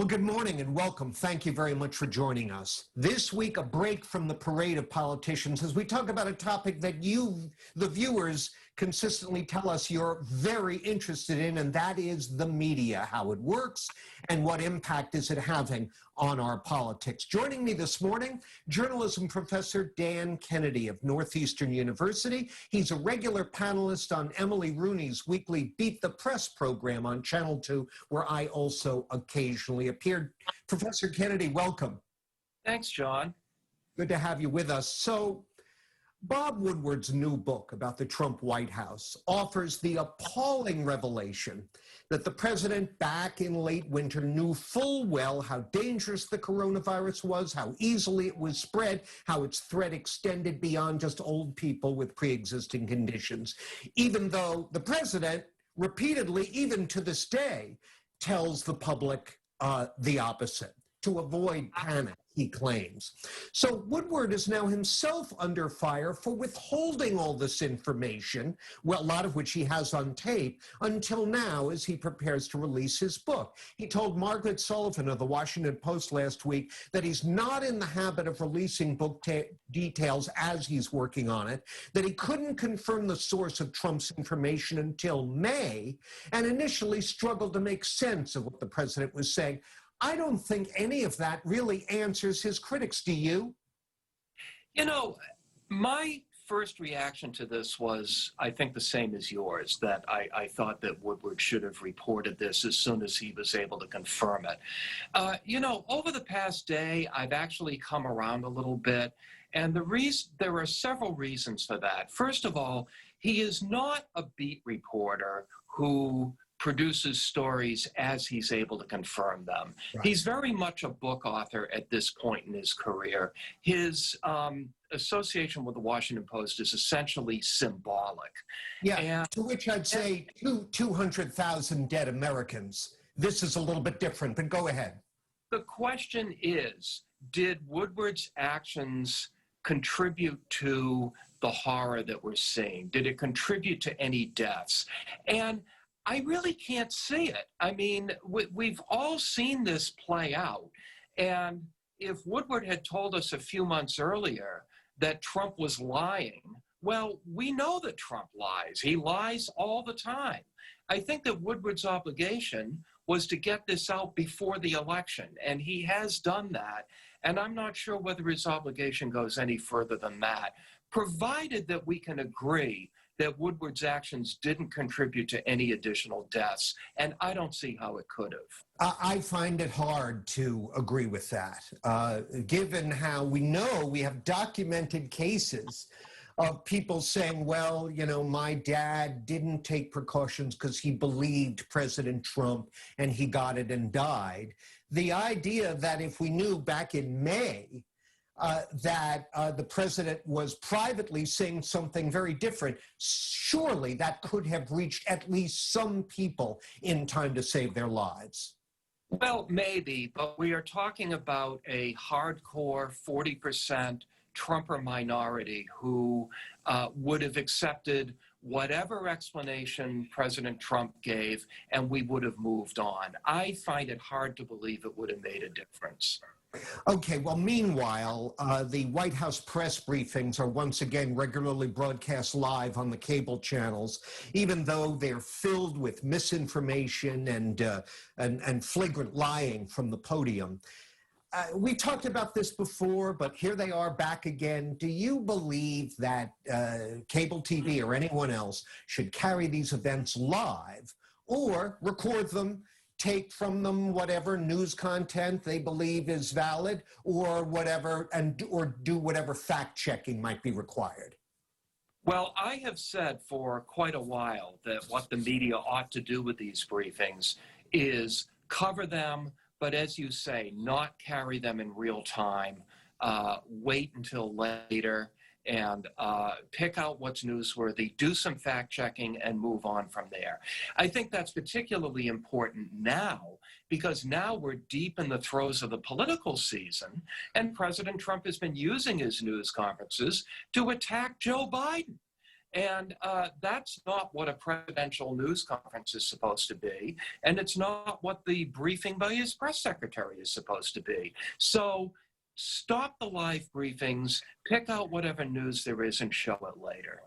Well, good morning and welcome. Thank you very much for joining us. This week, a break from the parade of politicians as we talk about a topic that you, the viewers, consistently tell us you're very interested in, and that is the media, how it works and what impact is it having on our politics. Joining me this morning, journalism professor Dan Kennedy of Northeastern University. He's a regular panelist on Emily Rooney's weekly Beat the Press program on Channel 2, where I also occasionally appeared. Professor Kennedy, welcome. Thanks, John. Good to have you with us. So, Bob Woodward's new book about the Trump White House offers the appalling revelation that the president back in late winter knew full well how dangerous the coronavirus was, how easily it was spread, how its threat extended beyond just old people with pre-existing conditions, even though the president repeatedly, even to this day, tells the public the opposite to avoid panic, he claims. So Woodward is now himself under fire for withholding all this information, well, a lot of which he has on tape, until now as he prepares to release his book. He told Margaret Sullivan of the Washington Post last week that he's not in the habit of releasing book details as he's working on it, that he couldn't confirm the source of Trump's information until May, and initially struggled to make sense of what the president was saying. I don't think any of that really answers his critics. Do you? You know, my first reaction to this was, I think, the same as yours, that I thought that Woodward should have reported this as soon as he was able to confirm it. You know, over the past day, I've actually come around a little bit, and there are several reasons for that. First of all, he is not a beat reporter who produces stories as he's able to confirm them. Right. He's very much a book author at this point in his career. His association with the Washington Post is essentially symbolic. Yeah, and to which I'd say 200,000 dead Americans. This is a little bit different, but go ahead. The question is, did Woodward's actions contribute to the horror that we're seeing? Did it contribute to any deaths? And I really can't see it. I mean, we've all seen this play out. And if Woodward had told us a few months earlier that Trump was lying, well, we know that Trump lies. He lies all the time. I think that Woodward's obligation was to get this out before the election, and he has done that. And I'm not sure whether his obligation goes any further than that, provided that we can agree that Woodward's actions didn't contribute to any additional deaths, and I don't see how it could have. I find it hard to agree with that, given how we know we have documented cases of people saying, well, you know, my dad didn't take precautions because he believed President Trump and he got it and died. The idea that if we knew back in May that the president was privately saying something very different, surely that could have reached at least some people in time to save their lives. Well, maybe, but we are talking about a hardcore 40% Trumper minority who would have accepted whatever explanation President Trump gave, and we would have moved on. I find it hard to believe it would have made a difference. Okay, well, meanwhile, the White House press briefings are once again regularly broadcast live on the cable channels, even though they're filled with misinformation and flagrant lying from the podium. We talked about this before, but here they are back again. Do you believe that cable TV or anyone else should carry these events live or record them, take from them whatever news content they believe is valid or whatever, or do whatever fact-checking might be required? Well, I have said for quite a while that what the media ought to do with these briefings is cover them, but as you say, not carry them in real time, wait until later, and pick out what's newsworthy, do some fact-checking, and move on from there. I think that's particularly important now, because now we're deep in the throes of the political season, and President Trump has been using his news conferences to attack Joe Biden. And that's not what a presidential news conference is supposed to be. And it's not what the briefing by his press secretary is supposed to be. So stop the live briefings, pick out whatever news there is, and show it later.